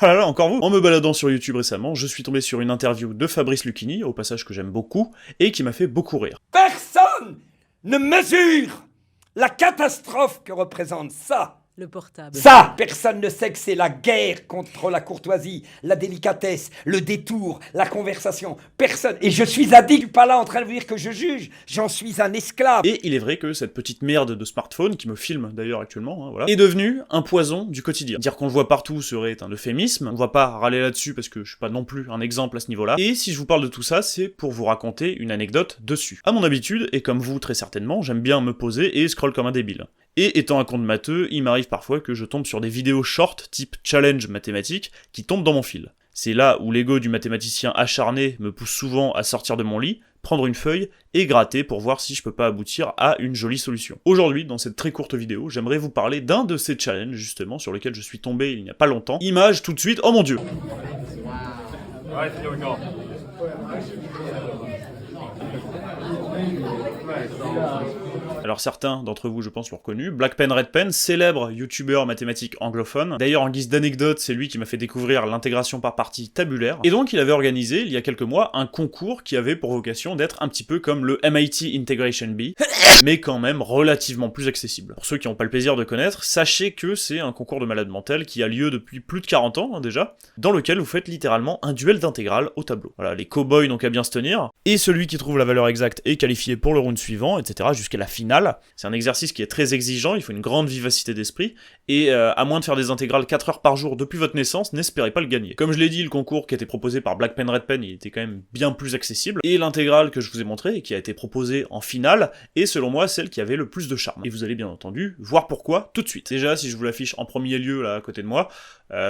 Ah là là, encore vous. En me baladant sur YouTube récemment, je suis tombé sur une interview de Fabrice Lucchini, au passage que j'aime beaucoup, et qui m'a fait beaucoup rire. Personne ne mesure la catastrophe que représente ça. Le portable. Ça, personne ne sait que c'est la guerre contre la courtoisie, la délicatesse, le détour, la conversation. Personne. Et je suis addict. Je suis pas là en train de vous dire que je juge. J'en suis un esclave. Et il est vrai que cette petite merde de smartphone, qui me filme d'ailleurs actuellement, voilà, est devenue un poison du quotidien. Dire qu'on le voit partout serait un euphémisme, on va pas râler là-dessus parce que je suis pas non plus un exemple à ce niveau-là. Et si je vous parle de tout ça, c'est pour vous raconter une anecdote dessus. À mon habitude, et comme vous très certainement, j'aime bien me poser et scroll comme un débile. Et étant un compte matheux, il m'arrive parfois que je tombe sur des vidéos short type challenge mathématique qui tombent dans mon fil. C'est là où l'ego du mathématicien acharné me pousse souvent à sortir de mon lit, prendre une feuille et gratter pour voir si je peux pas aboutir à une jolie solution. Aujourd'hui, dans cette très courte vidéo, j'aimerais vous parler d'un de ces challenges justement sur lesquels je suis tombé il n'y a pas longtemps. Image tout de suite, oh mon dieu! Right, here we go. Alors certains d'entre vous, je pense, l'ont reconnu. Black Pen Red Pen, célèbre youtubeur mathématique anglophone. D'ailleurs, en guise d'anecdote, c'est lui qui m'a fait découvrir l'intégration par partie tabulaire. Et donc, il avait organisé, il y a quelques mois, un concours qui avait pour vocation d'être un petit peu comme le MIT Integration Bee, mais quand même relativement plus accessible. Pour ceux qui n'ont pas le plaisir de connaître, sachez que c'est un concours de malade mental qui a lieu depuis plus de 40 ans, déjà, dans lequel vous faites littéralement un duel d'intégrale au tableau. Voilà, les cow-boys n'ont qu'à bien se tenir, et celui qui trouve la valeur exacte est qualifié pour le round suivant, etc., jusqu'à la finale. C'est un exercice qui est très exigeant, il faut une grande vivacité d'esprit, et à moins de faire des intégrales 4 heures par jour depuis votre naissance, n'espérez pas le gagner. Comme je l'ai dit, le concours qui a été proposé par Black Pen Red Pen, il était quand même bien plus accessible, et l'intégrale que je vous ai montrée, et qui a été proposée en finale, est selon moi celle qui avait le plus de charme. Et vous allez bien entendu voir pourquoi tout de suite. Déjà, si je vous l'affiche en premier lieu, là, à côté de moi,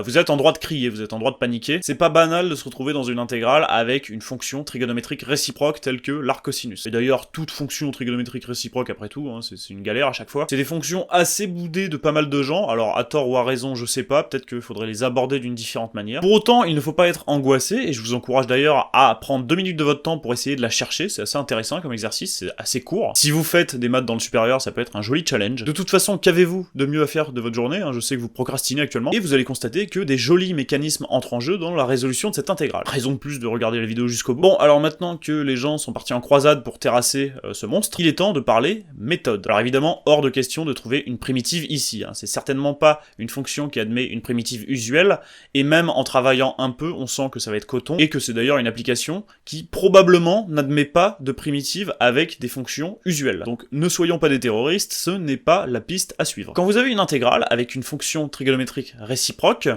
vous êtes en droit de crier, vous êtes en droit de paniquer. C'est pas banal de se retrouver dans une intégrale avec une fonction trigonométrique réciproque telle que l'arc-cosinus. Et d'ailleurs, toute fonction trigonométrique réciproque, après tout, hein, c'est une galère à chaque fois. C'est des fonctions assez boudées de pas mal de gens, alors à tort ou à raison, je sais pas, peut-être qu'il faudrait les aborder d'une différente manière. Pour autant, il ne faut pas être angoissé, et je vous encourage d'ailleurs à prendre 2 minutes de votre temps pour essayer de la chercher, c'est assez intéressant comme exercice, c'est assez court. Si vous faites des maths dans le supérieur, ça peut être un joli challenge. De toute façon, qu'avez-vous de mieux à faire de votre journée, hein, je sais que vous procrastinez actuellement, et vous allez constater que des jolis mécanismes entrent en jeu dans la résolution de cette intégrale. Raison de plus de regarder la vidéo jusqu'au bout. Bon, alors maintenant que les gens sont partis en croisade pour terrasser ce monstre, il est temps de parler méthode. Alors évidemment, hors de question de trouver une primitive ici, hein. C'est certainement pas une fonction qui admet une primitive usuelle, et même en travaillant un peu, on sent que ça va être coton, et que c'est d'ailleurs une application qui probablement n'admet pas de primitive avec des fonctions usuelles. Donc ne soyons pas des terroristes, ce n'est pas la piste à suivre. Quand vous avez une intégrale avec une fonction trigonométrique réciproque,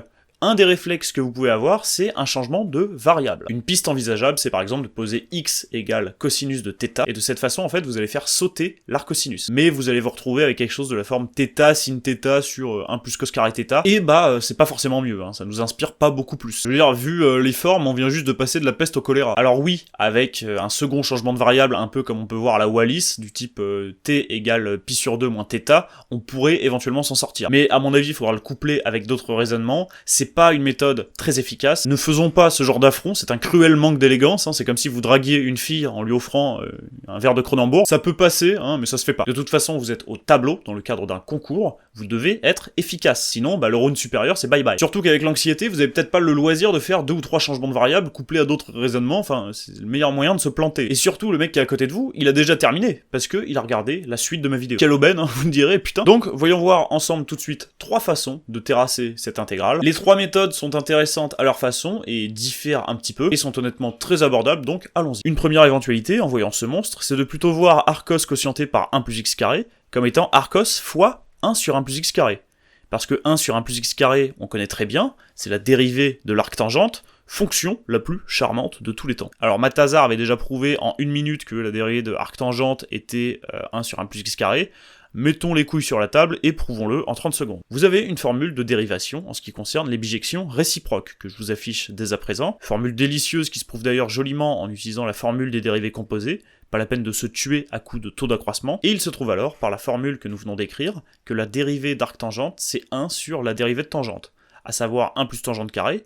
un des réflexes que vous pouvez avoir, c'est un changement de variable. Une piste envisageable, c'est par exemple de poser x égale cosinus de θ, et de cette façon, en fait, vous allez faire sauter l'arc-cosinus. Mais vous allez vous retrouver avec quelque chose de la forme θ sin θ sur 1 plus cos carré θ, et c'est pas forcément mieux, hein, ça nous inspire pas beaucoup plus. Je veux dire, vu les formes, on vient juste de passer de la peste au choléra. Alors oui, avec un second changement de variable, un peu comme on peut voir à la Wallis, du type t égale pi sur 2 moins θ, on pourrait éventuellement s'en sortir. Mais à mon avis, il faudra le coupler avec d'autres raisonnements, c'est pas une méthode très efficace. Ne faisons pas ce genre d'affront, c'est un cruel manque d'élégance, hein. C'est comme si vous draguiez une fille en lui offrant un verre de Cronenbourg. Ça peut passer, hein, mais ça se fait pas. De toute façon, vous êtes au tableau, dans le cadre d'un concours, vous devez être efficace. Sinon, le round supérieur, c'est bye bye. Surtout qu'avec l'anxiété, vous avez peut-être pas le loisir de faire 2 ou 3 changements de variables couplés à d'autres raisonnements, enfin, c'est le meilleur moyen de se planter. Et surtout, le mec qui est à côté de vous, il a déjà terminé, parce que il a regardé la suite de ma vidéo. Quelle aubaine, hein, vous me direz, putain. Donc, voyons voir ensemble tout de suite 3 façons de terrasser cette intégrale. Les 3 méthodes sont intéressantes à leur façon et diffèrent un petit peu, et sont honnêtement très abordables, donc allons-y. Une première éventualité, en voyant ce monstre, c'est de plutôt voir arcos quotienté par 1 plus x carré, comme étant arcos fois 1 sur 1 plus x carré. Parce que 1 sur 1 plus x carré, on connaît très bien, c'est la dérivée de l'arc tangente, fonction la plus charmante de tous les temps. Alors Mathazar avait déjà prouvé en 1 minute que la dérivée de arc tangente était 1 sur 1 plus x carré, mettons les couilles sur la table et prouvons-le en 30 secondes. Vous avez une formule de dérivation en ce qui concerne les bijections réciproques, que je vous affiche dès à présent. Formule délicieuse qui se prouve d'ailleurs joliment en utilisant la formule des dérivées composées, pas la peine de se tuer à coup de taux d'accroissement, et il se trouve alors, par la formule que nous venons d'écrire, que la dérivée d'arc tangente, c'est 1 sur la dérivée de tangente, à savoir 1 plus tangente carré,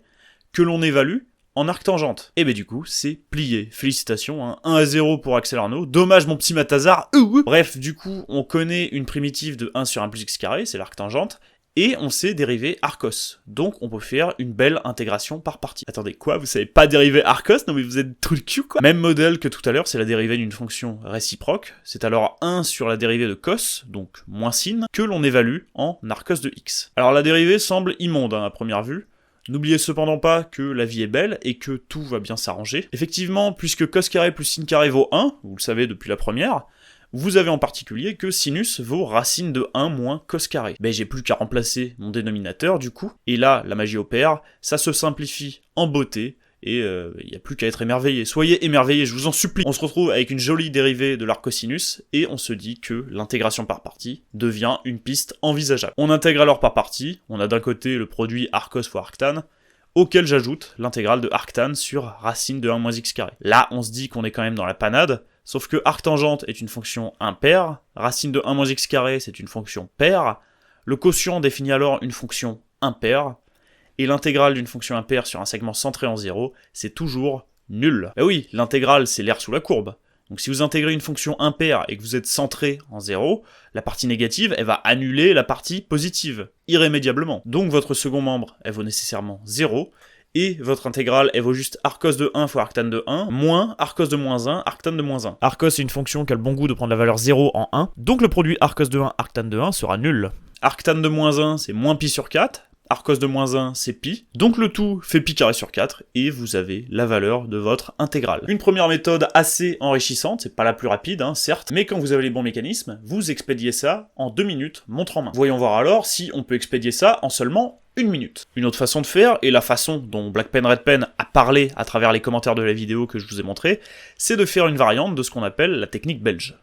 que l'on évalue en arc tangente. Et du coup, c'est plié. Félicitations, hein. 1-0 pour Axel Arnaud. Dommage mon petit Mathazar. Bref, du coup, on connaît une primitive de 1 sur 1 plus x carré, c'est l'arc tangente, et on sait dériver Arcos. Donc on peut faire une belle intégration par partie. Attendez, quoi? Vous savez pas dériver Arcos? Non mais vous êtes tout le cul, quoi. Même modèle que tout à l'heure, c'est la dérivée d'une fonction réciproque. C'est alors 1 sur la dérivée de cos, donc moins sin, que l'on évalue en Arcos de x. Alors la dérivée semble immonde à première vue. N'oubliez cependant pas que la vie est belle et que tout va bien s'arranger. Effectivement, puisque cos carré plus sin carré vaut 1, vous le savez depuis la première, vous avez en particulier que sinus vaut racine de 1 moins cos carré. Ben j'ai plus qu'à remplacer mon dénominateur du coup, et là la magie opère, ça se simplifie en beauté, et il n'y a plus qu'à être émerveillé. Soyez émerveillés, je vous en supplie. On se retrouve avec une jolie dérivée de l'arcosinus, et on se dit que l'intégration par partie devient une piste envisageable. On intègre alors par partie, on a d'un côté le produit arcos fois arctan, auquel j'ajoute l'intégrale de arctan sur racine de 1 moins x carré. Là, on se dit qu'on est quand même dans la panade, sauf que arctangente est une fonction impaire, racine de 1 moins x carré c'est une fonction paire, le quotient définit alors une fonction impaire, et l'intégrale d'une fonction impaire sur un segment centré en 0, c'est toujours nul. Ben oui, l'intégrale c'est l'aire sous la courbe. Donc si vous intégrez une fonction impaire et que vous êtes centré en 0, la partie négative, elle va annuler la partie positive, irrémédiablement. Donc votre second membre, elle vaut nécessairement 0, et votre intégrale, elle vaut juste arcos de 1 fois arctan de 1, moins arcos de moins 1, arctan de moins 1. Arcos c'est une fonction qui a le bon goût de prendre la valeur 0 en 1, donc le produit arcos de 1, arctan de 1 sera nul. Arctan de moins 1, c'est moins pi sur 4, arcos de moins 1, c'est pi, donc le tout fait pi carré sur 4, et vous avez la valeur de votre intégrale. Une première méthode assez enrichissante, c'est pas la plus rapide, certes, mais quand vous avez les bons mécanismes, vous expédiez ça en 2 minutes, montre en main. Voyons voir alors si on peut expédier ça en seulement 1 minute. Une autre façon de faire, et la façon dont Black Pen Red Pen a parlé à travers les commentaires de la vidéo que je vous ai montré, c'est de faire une variante de ce qu'on appelle la technique belge.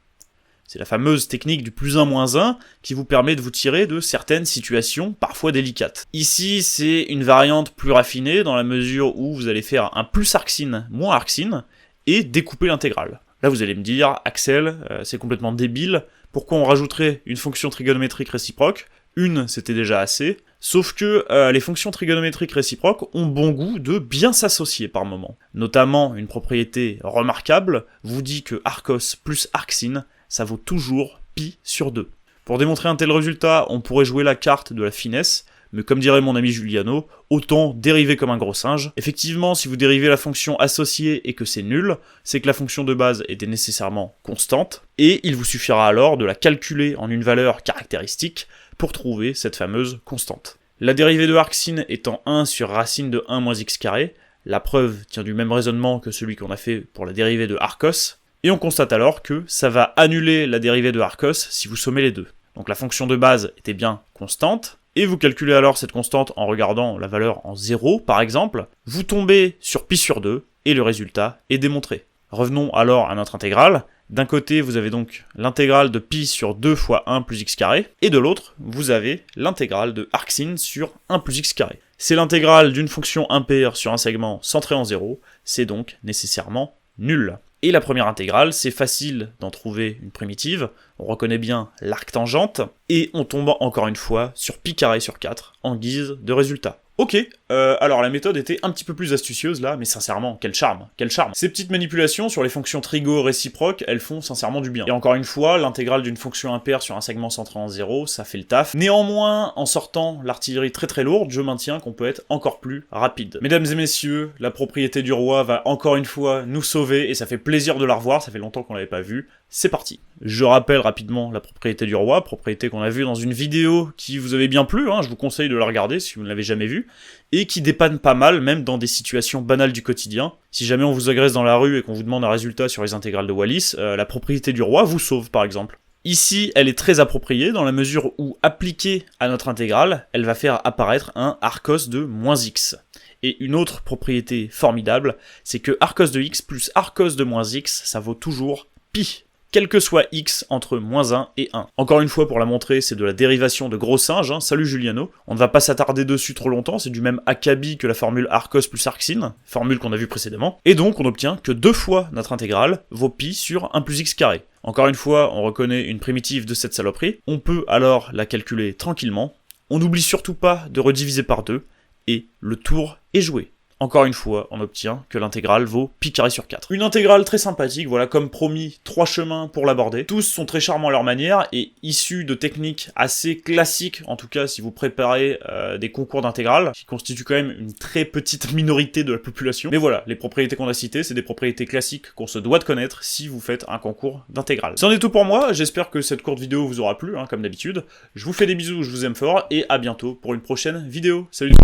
C'est la fameuse technique du plus 1 moins 1 qui vous permet de vous tirer de certaines situations parfois délicates. Ici, c'est une variante plus raffinée dans la mesure où vous allez faire un plus arcsin moins arcsin et découper l'intégrale. Là, vous allez me dire, Axel, c'est complètement débile, pourquoi on rajouterait une fonction trigonométrique réciproque? Une, c'était déjà assez. Sauf que les fonctions trigonométriques réciproques ont bon goût de bien s'associer par moment. Notamment, une propriété remarquable vous dit que arcos plus arcsin, ça vaut toujours pi sur 2. Pour démontrer un tel résultat, on pourrait jouer la carte de la finesse, mais comme dirait mon ami Giuliano, autant dériver comme un gros singe. Effectivement, si vous dérivez la fonction associée et que c'est nul, c'est que la fonction de base était nécessairement constante, et il vous suffira alors de la calculer en une valeur caractéristique pour trouver cette fameuse constante. La dérivée de arcsin étant 1 sur racine de 1 moins x carré, la preuve tient du même raisonnement que celui qu'on a fait pour la dérivée de arcos, et on constate alors que ça va annuler la dérivée de arcos si vous sommez les deux. Donc la fonction de base était bien constante, et vous calculez alors cette constante en regardant la valeur en 0 par exemple, vous tombez sur pi sur 2, et le résultat est démontré. Revenons alors à notre intégrale. D'un côté, vous avez donc l'intégrale de pi sur 2 fois 1 plus x carré, et de l'autre, vous avez l'intégrale de arcsin sur 1 plus x carré. C'est l'intégrale d'une fonction impaire sur un segment centré en 0, c'est donc nécessairement nul. Et la première intégrale, c'est facile d'en trouver une primitive, on reconnaît bien l'arctangente, et on tombe encore une fois sur pi carré sur 4 en guise de résultat. Ok, alors la méthode était un petit peu plus astucieuse là, mais sincèrement, quel charme, quel charme. Ces petites manipulations sur les fonctions trigo réciproques, elles font sincèrement du bien. Et encore une fois, l'intégrale d'une fonction impaire sur un segment centré en 0, ça fait le taf. Néanmoins, en sortant l'artillerie très très lourde, je maintiens qu'on peut être encore plus rapide. Mesdames et messieurs, la propriété du roi va encore une fois nous sauver, et ça fait plaisir de la revoir, ça fait longtemps qu'on l'avait pas vue. C'est parti. Je rappelle rapidement la propriété du roi, propriété qu'on a vue dans une vidéo qui vous avait bien plu, je vous conseille de la regarder si vous ne l'avez jamais vue, et qui dépanne pas mal, même dans des situations banales du quotidien. Si jamais on vous agresse dans la rue et qu'on vous demande un résultat sur les intégrales de Wallis, la propriété du roi vous sauve par exemple. Ici, elle est très appropriée dans la mesure où, appliquée à notre intégrale, elle va faire apparaître un arcos de moins x. Et une autre propriété formidable, c'est que arcos de x plus arcos de moins x, ça vaut toujours pi. Quel que soit x entre moins 1 et 1. Encore une fois, pour la montrer, c'est de la dérivation de gros singe, salut Giuliano. On ne va pas s'attarder dessus trop longtemps, c'est du même acabit que la formule arcos plus arcsin, formule qu'on a vue précédemment. Et donc, on obtient que 2 fois notre intégrale vaut pi sur 1 plus x carré. Encore une fois, on reconnaît une primitive de cette saloperie. On peut alors la calculer tranquillement. On n'oublie surtout pas de rediviser par 2, et le tour est joué. encore une fois, on obtient que l'intégrale vaut pi carré sur 4. Une intégrale très sympathique, voilà, comme promis, 3 chemins pour l'aborder. Tous sont très charmants à leur manière et issus de techniques assez classiques, en tout cas si vous préparez des concours d'intégrale, qui constituent quand même une très petite minorité de la population. Mais voilà, les propriétés qu'on a citées, c'est des propriétés classiques qu'on se doit de connaître si vous faites un concours d'intégrale. C'en est tout pour moi, j'espère que cette courte vidéo vous aura plu, hein, comme d'habitude. Je vous fais des bisous, je vous aime fort, et à bientôt pour une prochaine vidéo. Salut!